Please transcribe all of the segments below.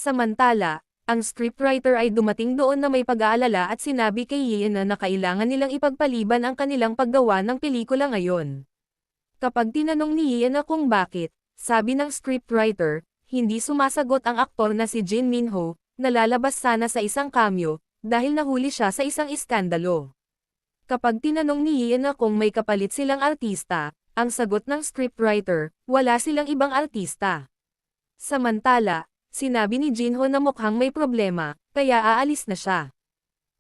Samantala, ang scriptwriter ay dumating doon na may pag-aalala at sinabi kay Ian na kailangan nilang ipagpaliban ang kanilang paggawa ng pelikula ngayon. Kapag tinanong ni Ian kung bakit, sabi ng scriptwriter, hindi sumasagot ang aktor na si Jin Minho, na lalabas sana sa isang cameo, dahil nahuli siya sa isang iskandalo. Kapag tinanong ni Ian kung may kapalit silang artista, ang sagot ng scriptwriter, wala silang ibang artista. Samantala, sinabi ni Jinho na mukhang may problema, kaya aalis na siya.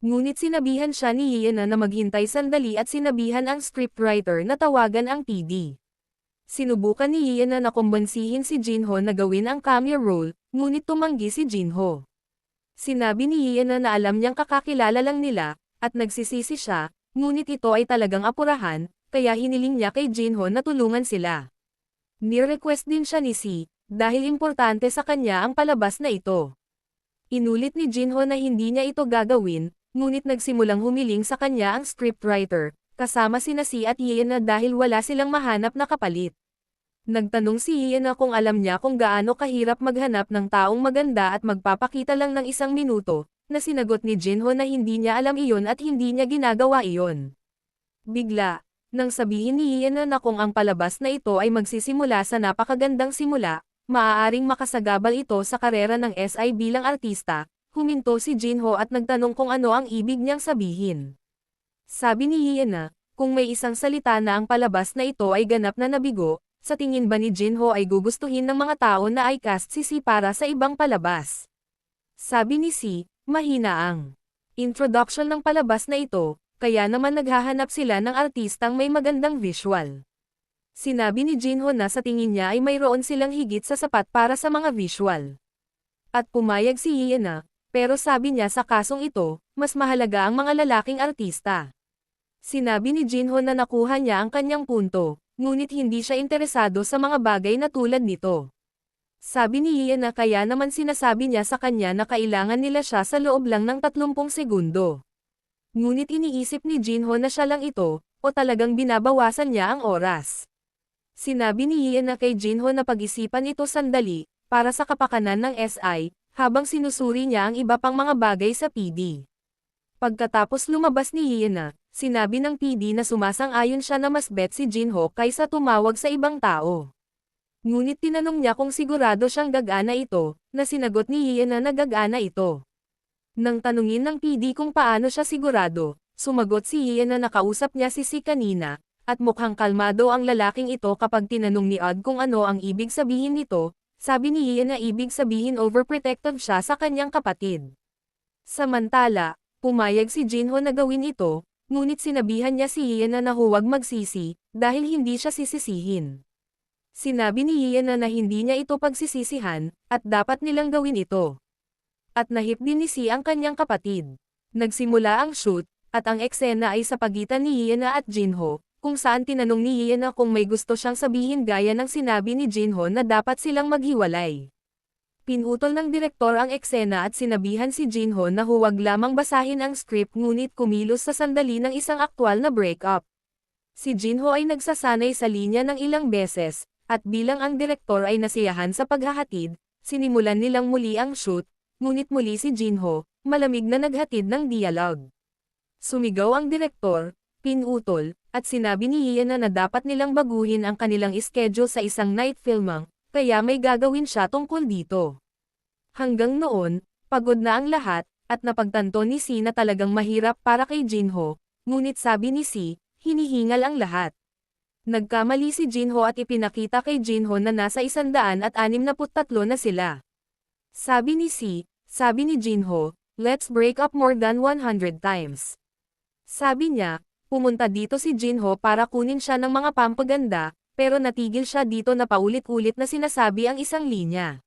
Ngunit sinabihan siya ni Ian na maghintay sandali at sinabihan ang scriptwriter na tawagan ang PD. Sinubukan ni Ian na nakumbansihin si Jinho na gawin ang cameo role, ngunit tumanggi si Jinho. Sinabi ni Ian na alam niyang kakakilala lang nila, at nagsisisi siya, ngunit ito ay talagang apurahan, kaya hiniling niya kay Jinho na tulungan sila. Ni-request din siya ni Si, dahil importante sa kanya ang palabas na ito. Inulit ni Jinho na hindi niya ito gagawin, ngunit nagsimulang humiling sa kanya ang scriptwriter, kasama sina Si at Ian na dahil wala silang mahanap na kapalit. Nagtanong si Ian kung alam niya kung gaano kahirap maghanap ng taong maganda at magpapakita lang ng 1 minuto, na sinagot ni Jinho na hindi niya alam iyon at hindi niya ginagawa iyon. Bigla, nang sabihin ni Ian na kung ang palabas na ito ay magsisimula sa napakagandang simula, maaaring makasagabal ito sa karera ng SI bilang artista, huminto si Jinho at nagtanong kung ano ang ibig niyang sabihin. Sabi ni Ian na, kung may isang salita na ang palabas na ito ay ganap na nabigo, sa tingin ba ni Jinho ay gugustuhin ng mga tao na i-cast si Si para sa ibang palabas? Sabi ni Si, mahina ang introduction ng palabas na ito, kaya naman naghahanap sila ng artistang may magandang visual. Sinabi ni Jinho na sa tingin niya ay mayroon silang higit sa sapat para sa mga visual. At pumayag si Ian na, pero sabi niya sa kasong ito, mas mahalaga ang mga lalaking artista. Sinabi ni Jinho na nakuha niya ang kanyang punto, ngunit hindi siya interesado sa mga bagay na tulad nito. Sabi ni Ian na kaya naman sinasabi niya sa kanya na kailangan nila siya sa loob lang ng 30 segundo. Ngunit iniisip ni Jinho na siya lang ito, o talagang binabawasan niya ang oras. Sinabi ni Ian na kay Jinho na pag-isipan ito sandali, para sa kapakanan ng SI, habang sinusuri niya ang iba pang mga bagay sa PD. Pagkatapos lumabas ni Ian na, sinabi ng PD na sumasang-ayon siya na mas bet si Jinho kaysa tumawag sa ibang tao. Ngunit tinanong niya kung sigurado siyang gagana ito, na sinagot ni Ian na nagagana ito. Nang tanungin ng PD kung paano siya sigurado, sumagot si Ian na nakausap niya si Si kanina, at mukhang kalmado ang lalaking ito kapag tinanong ni Odd kung ano ang ibig sabihin nito, sabi ni Ian na ibig sabihin overprotective siya sa kanyang kapatid. Samantala, pumayag si Jinho na gawin ito, ngunit sinabihan niya si Ian na huwag magsisi, dahil hindi siya sisisihin. Sinabi ni Ian na hindi niya ito pagsisisihan, at dapat nilang gawin ito. At nahip din ni Si ang kanyang kapatid. Nagsimula ang shoot, at ang eksena ay sa pagitan ni Ian at Jinho, kung saan tinanong ni Ian kung may gusto siyang sabihin gaya ng sinabi ni Jinho na dapat silang maghiwalay. Pinutol ng direktor ang eksena at sinabihan si Jinho na huwag lamang basahin ang script ngunit kumilos sa sandali ng isang aktwal na breakup. Si Jinho ay nagsasanay sa linya ng ilang beses, at bilang ang direktor ay nasiyahan sa paghahatid, sinimulan nilang muli ang shoot, ngunit muli si Jinho, malamig na naghatid ng dialogue. Sumigaw ang direktor, pinutol, at sinabi ni Ian na dapat nilang baguhin ang kanilang schedule sa isang night filming, kaya may gagawin siya tungkol dito. Hanggang noon, pagod na ang lahat, at napagtanto ni Si na talagang mahirap para kay Jinho, ngunit sabi ni Si, hinihingal ang lahat. Nagkamali si Jinho at ipinakita kay Jinho na nasa 163 na sila. Sabi ni Si, sabi ni Jinho, let's break up more than 100 times. Sabi niya, pumunta dito si Jinho para kunin siya ng mga pampaganda, pero natigil siya dito na paulit-ulit na sinasabi ang isang linya.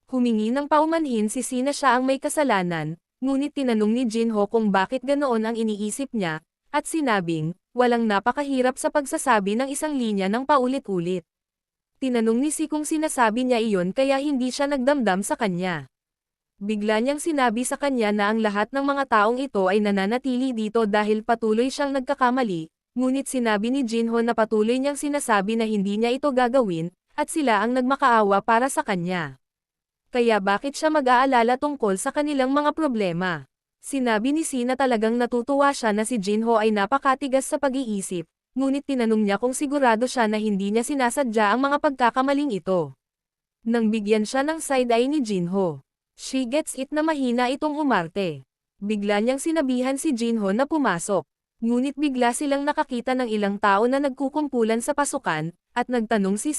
Humingi ng paumanhin si Si na siya ang may kasalanan, ngunit tinanong ni Jinho kung bakit ganoon ang iniisip niya, at sinabing, walang napakahirap sa pagsasabi ng isang linya ng paulit-ulit. Tinanong ni Si kung sinasabi niya iyon kaya hindi siya nagdamdam sa kanya. Bigla niyang sinabi sa kanya na ang lahat ng mga taong ito ay nananatili dito dahil patuloy siyang nagkakamali, ngunit sinabi ni Jinho na patuloy niyang sinasabi na hindi niya ito gagawin, at sila ang nagmakaawa para sa kanya. Kaya bakit siya mag-aalala tungkol sa kanilang mga problema? Sinabi ni Si na talagang natutuwa siya na si Jinho ay napakatigas sa pag-iisip, ngunit tinanong niya kung sigurado siya na hindi niya sinasadya ang mga pagkakamaling ito. Nang bigyan siya ng side-eye ni Jinho, she gets it na mahina itong umarte. Bigla niyang sinabihan si Jinho na pumasok. Ngunit bigla silang nakakita ng ilang tao na nagkukumpulan sa pasukan, at nagtanong si,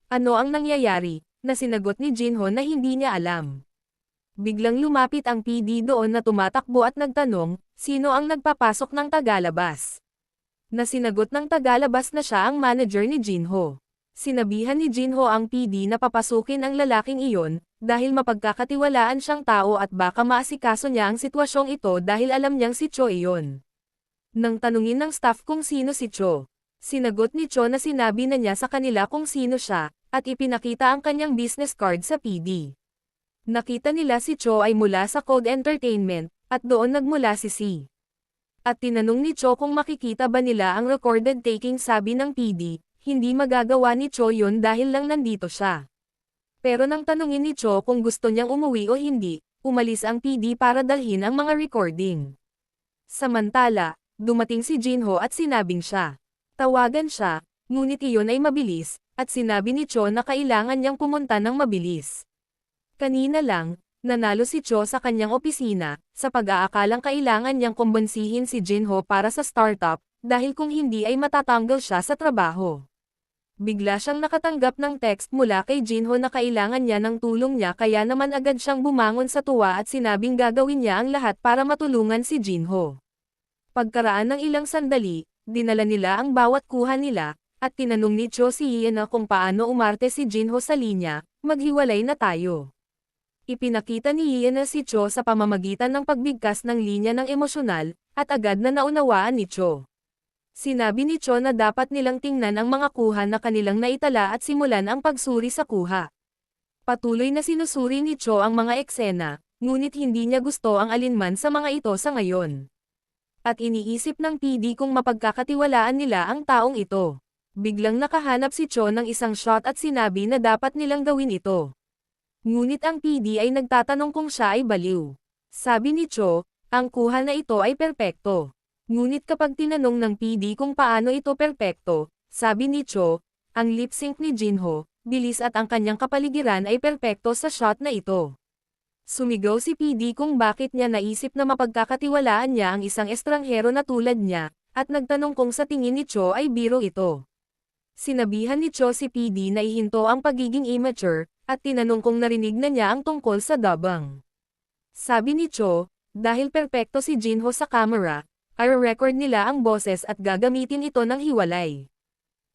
ano ang nangyayari, na sinagot ni Jinho na hindi niya alam. Biglang lumapit ang PD doon na tumatakbo at nagtanong, sino ang nagpapasok ng tagalabas? Na sinagot ng tagalabas na siya ang manager ni Jinho. Sinabihan ni Jinho ang PD na papasukin ang lalaking iyon, dahil mapagkakatiwalaan siyang tao at baka maasikaso niya ang sitwasyong ito dahil alam niyang si Cho iyon. Nang tanungin ng staff kung sino si Cho, sinagot ni Cho na sinabi na niya sa kanila kung sino siya, at ipinakita ang kanyang business card sa PD. Nakita nila si Cho ay mula sa Code Entertainment, at doon nagmula si. At tinanong ni Cho kung makikita ba nila ang recorded taking. Sabi ng PD, hindi magagawa ni Cho yun dahil lang nandito siya. Pero nang tanungin ni Cho kung gusto niyang umuwi o hindi, umalis ang PD para dalhin ang mga recording. Samantala, dumating si Jinho at sinabing siya. Tawagan siya, ngunit iyon ay mabilis, at sinabi ni Cho na kailangan niyang pumunta ng mabilis. Kanina lang, nanalo si Cho sa kanyang opisina, sa pag-aakalang kailangan niyang kumbensihin si Jinho para sa startup, dahil kung hindi ay matatanggal siya sa trabaho. Bigla siyang nakatanggap ng text mula kay Jinho na kailangan niya ng tulong niya kaya naman agad siyang bumangon sa tuwa at sinabing gagawin niya ang lahat para matulungan si Jinho. Pagkaraan ng ilang sandali, dinala nila ang bawat kuha nila, at tinanong ni Cho si Ian na kung paano umarte si Jinho sa linya, maghiwalay na tayo. Ipinakita ni Ian na si Cho sa pamamagitan ng pagbigkas ng linya ng emosyonal, at agad na naunawaan ni Cho. Sinabi ni Cho na dapat nilang tingnan ang mga kuha na kanilang naitala at simulan ang pagsuri sa kuha. Patuloy na sinusuri ni Cho ang mga eksena, ngunit hindi niya gusto ang alinman sa mga ito sa ngayon. At iniisip ng PD kung mapagkakatiwalaan nila ang taong ito. Biglang nakahanap si Cho ng isang shot at sinabi na dapat nilang gawin ito. Ngunit ang PD ay nagtatanong kung siya ay baliw. Sabi ni Cho, ang kuha na ito ay perpekto. Ngunit kapag tinanong ng PD kung paano ito perpekto, sabi ni Cho, ang lip sync ni Jinho, bilis at ang kanyang kapaligiran ay perpekto sa shot na ito. Sumigaw si PD kung bakit niya naisip na mapagkakatiwalaan niya ang isang estranghero na tulad niya, at nagtanong kung sa tingin ni Cho ay biro ito. Sinabihan ni Cho si PD na ihinto ang pagiging immature, at tinanong kung narinig na niya ang tungkol sa dabang. Sabi ni Cho, dahil perpekto si Jinho sa camera, i-record nila ang boses at gagamitin ito ng hiwalay.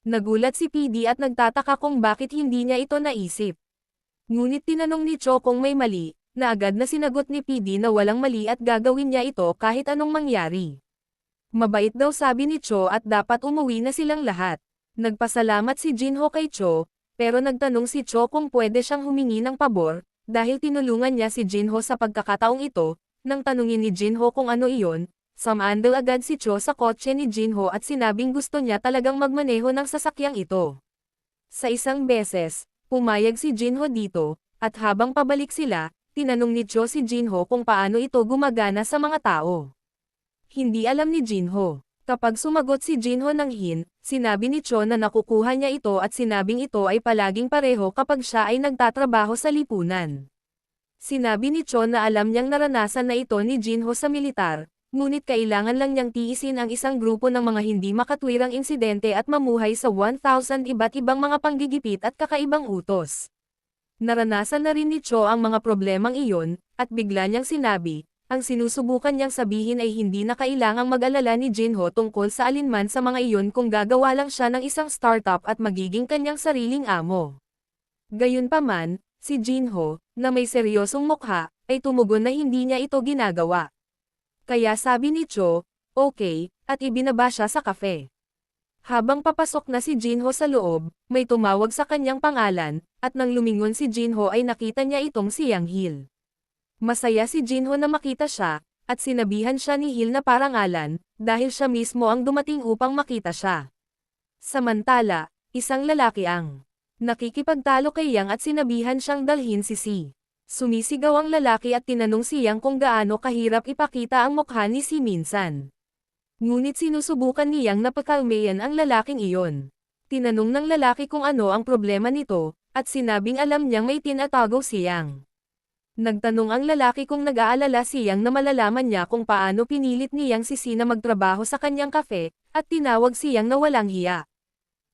Nagulat si PD at nagtataka kung bakit hindi niya ito naisip. Ngunit tinanong ni Cho kung may mali, na agad na sinagot ni PD na walang mali at gagawin niya ito kahit anong mangyari. Mabait daw sabi ni Cho at dapat umuwi na silang lahat. Nagpasalamat si Jinho kay Cho, pero nagtanong si Cho kung pwede siyang humingi ng pabor, dahil tinulungan niya si Jinho sa pagkakataong ito. Nang tanungin ni Jinho kung ano iyon, sumandal agad si Cho sa kotse ni Jinho at sinabing gusto niya talagang magmaneho ng sasakyang ito. Sa isang beses, pumayag si Jinho dito, at habang pabalik sila, tinanong ni Cho si Jinho kung paano ito gumagana sa mga tao. Hindi alam ni Jinho. Kapag sumagot si Jinho ng hin, sinabi ni Cho na nakukuha niya ito at sinabing ito ay palaging pareho kapag siya ay nagtatrabaho sa lipunan. Sinabi ni Cho na alam niyang naranasan na ito ni Jinho sa militar, ngunit kailangan lang niyang tiisin ang isang grupo ng mga hindi makatwirang insidente at mamuhay sa 1,000 iba't ibang mga panggigipit at kakaibang utos. Naranasan na rin ni Cho ang mga problemang iyon, at bigla niyang sinabi, ang sinusubukan niyang sabihin ay hindi na kailangang mag-alala ni Jinho tungkol sa alinman sa mga iyon kung gagawa lang siya ng isang startup at magiging kanyang sariling amo. Gayunpaman, si Jinho, na may seryosong mukha, ay tumugon na hindi niya ito ginagawa. Kaya sabi ni Cho, okay, at ibinaba siya sa kafe. Habang papasok na si Jinho sa loob, may tumawag sa kanyang pangalan, at nang lumingon si Jinho ay nakita niya itong si Yang Hil. Masaya si Jinho na makita siya, at sinabihan siya ni Hil na parangalan, dahil siya mismo ang dumating upang makita siya. Samantala, isang lalaki ang nakikipagtalo kay Yang at sinabihan siyang dalhin si Si. Sumisigaw ang lalaki at tinanong siyang kung gaano kahirap ipakita ang mukha ni Si minsan. Ngunit sinusubukan niyang napakalmayan ang lalaking iyon. Tinanong ng lalaki kung ano ang problema nito, at sinabing alam niyang may tinatago siyang. Nagtanong ang lalaki kung nag-aalala siyang na malalaman niya kung paano pinilit niyang si Si na magtrabaho sa kanyang kafe, at tinawag siyang na walang hiya.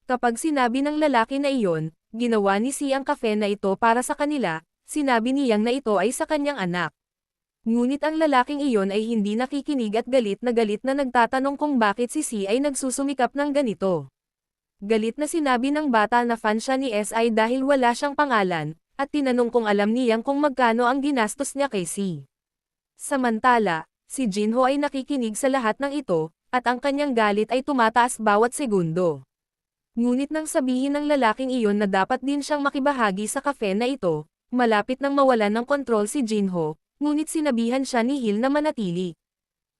Kapag sinabi ng lalaki na iyon, ginawa ni Si ang kafe na ito para sa kanila, sinabi niyang na ito ay sa kanyang anak. Ngunit ang lalaking iyon ay hindi nakikinig at galit na nagtatanong kung bakit si Si ay nagsusumikap ng ganito. Galit na sinabi ng bata na fan siya ni SI dahil wala siyang pangalan, at tinanong kung alam niyang kung magkano ang ginastos niya kay Si. Samantala, si Jinho ay nakikinig sa lahat ng ito, at ang kanyang galit ay tumataas bawat segundo. Ngunit nang sabihin ng lalaking iyon na dapat din siyang makibahagi sa kafe na ito, malapit nang mawalan ng kontrol si Jinho, ngunit sinabihan siya ni Hill na manatili.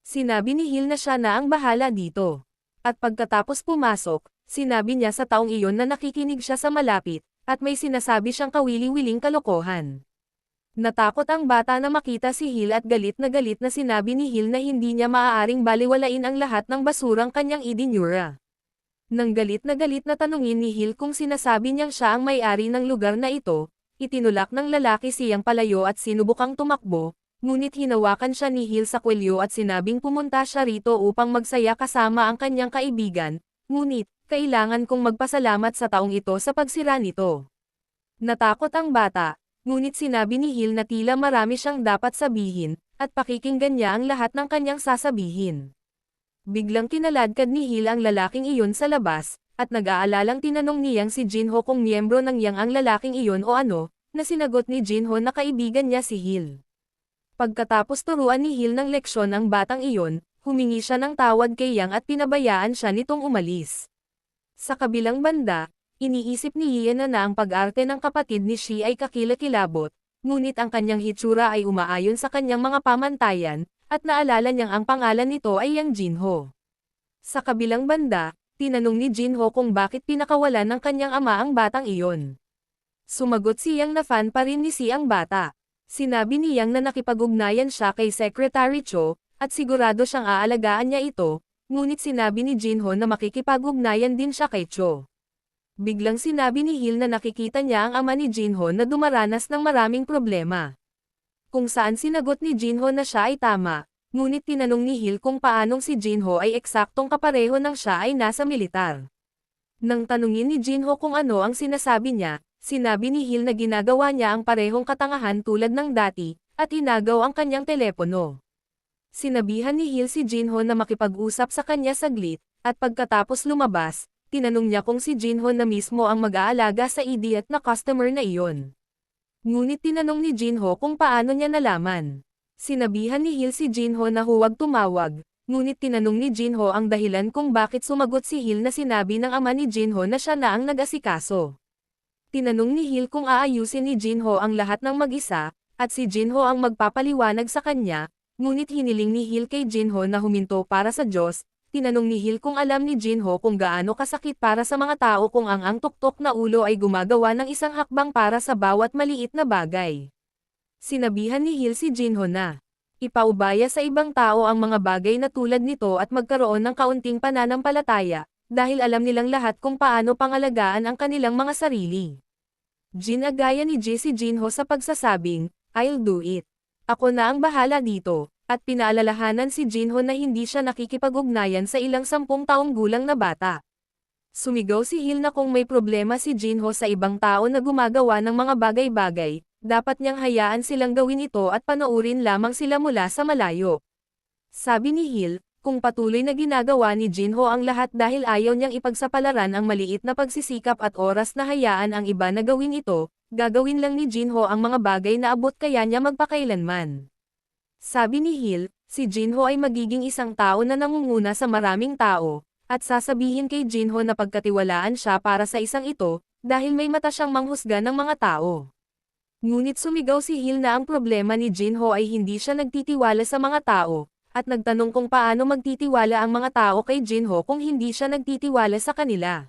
Sinabi ni Hill na siya na ang bahala dito. At pagkatapos pumasok, sinabi niya sa taong iyon na nakikinig siya sa malapit, at may sinasabi siyang kawili-wiling kalokohan. Natakot ang bata na makita si Hill at galit na sinabi ni Hill na hindi niya maaaring baliwalain ang lahat ng basurang kanyang idinura. Nang galit na tanungin ni Hill kung sinasabi niyang siya ang may-ari ng lugar na ito, itinulak ng lalaki siyang palayo at sinubukang tumakbo, ngunit hinawakan siya ni Hill sa kwelyo at sinabing pumunta siya rito upang magsaya kasama ang kanyang kaibigan, ngunit, kailangan kong magpasalamat sa taong ito sa pagsira nito. Natakot ang bata, ngunit sinabi ni Hill na tila marami siyang dapat sabihin, at pakikinggan niya ang lahat ng kanyang sasabihin. Biglang kinaladkad ni Hill ang lalaking iyon sa labas, at nag-aalalang tinanong niyang si Jinho kung miyembro ng yang ang lalaking iyon o ano, na sinagot ni Jinho na kaibigan niya si Hill. Pagkatapos turuan ni Hill ng leksyon ang batang iyon, humingi siya ng tawad kay Yang at pinabayaan siya nitong umalis. Sa kabilang banda, iniisip ni Ian na ang pag-arte ng kapatid ni Shi ay kakilakilabot, ngunit ang kanyang hitsura ay umaayon sa kanyang mga pamantayan, at naalala niyang ang pangalan nito ay Yang Jinho. Sa kabilang banda, tinanong ni Jinho kung bakit pinakawalan ng kanyang ama ang batang iyon. Sumagot si Yang na fan pa rin ni Si ang bata. Sinabi ni Yang na nakipag-ugnayan siya kay Secretary Cho, at sigurado siyang aalagaan niya ito, ngunit sinabi ni Jinho na makikipag-ugnayan din siya kay Cho. Biglang sinabi ni Hill na nakikita niya ang ama ni Jinho na dumaranas ng maraming problema. Kung saan sinagot ni Jinho na siya ay tama, ngunit tinanong ni Hill kung paanong si Jinho ay eksaktong kapareho ng siya ay nasa militar. Nang tanungin ni Jinho kung ano ang sinasabi niya, sinabi ni Hill na ginagawa niya ang parehong katangahan tulad ng dati, at inagaw ang kanyang telepono. Sinabihan ni Hill si Jinho na makipag-usap sa kanya saglit, at pagkatapos lumabas, tinanong niya kung si Jinho na mismo ang mag-aalaga sa idiot na customer na iyon. Ngunit tinanong ni Jinho kung paano niya nalaman. Sinabihan ni Hill si Jinho na huwag tumawag, ngunit tinanong ni Jinho ang dahilan kung bakit sumagot si Hill na sinabi ng ama ni Jinho na siya na ang nag-asikaso. Tinanong ni Hill kung aayusin ni Jinho ang lahat ng mag-isa, at si Jinho ang magpapaliwanag sa kanya, ngunit hiniling ni Hill kay Jinho na huminto para sa Diyos. Tinanong ni Hill kung alam ni Jinho kung gaano kasakit para sa mga tao kung ang tuktok na ulo ay gumagawa ng isang hakbang para sa bawat maliit na bagay. Sinabihan ni Hill si Jinho na ipaubaya sa ibang tao ang mga bagay na tulad nito at magkaroon ng kaunting pananampalataya, dahil alam nilang lahat kung paano pangalagaan ang kanilang mga sarili. Ginagaya ni si Jinho sa pagsasabing, "I'll do it. Ako na ang bahala dito." At pinaalalahanan si Jinho na hindi siya nakikipag-ugnayan sa ilang 10 taong gulang na bata. Sumigaw si Hill na kung may problema si Jinho sa ibang tao na gumagawa ng mga bagay-bagay, dapat niyang hayaan silang gawin ito at panoorin lamang sila mula sa malayo. Sabi ni Hill, kung patuloy na ginagawa ni Jinho ang lahat dahil ayaw niyang ipagsapalaran ang maliit na pagsisikap at oras na hayaan ang iba na gawin ito, gagawin lang ni Jinho ang mga bagay na abot kaya niya magpakailanman. Sabi ni Hill, si Jinho ay magiging isang tao na nangunguna sa maraming tao, at sasabihin kay Jinho na pagkatiwalaan siya para sa isang ito, dahil may mata siyang manghusga ng mga tao. Ngunit sumigaw si Hill na ang problema ni Jinho ay hindi siya nagtitiwala sa mga tao, at nagtanong kung paano magtitiwala ang mga tao kay Jinho kung hindi siya nagtitiwala sa kanila.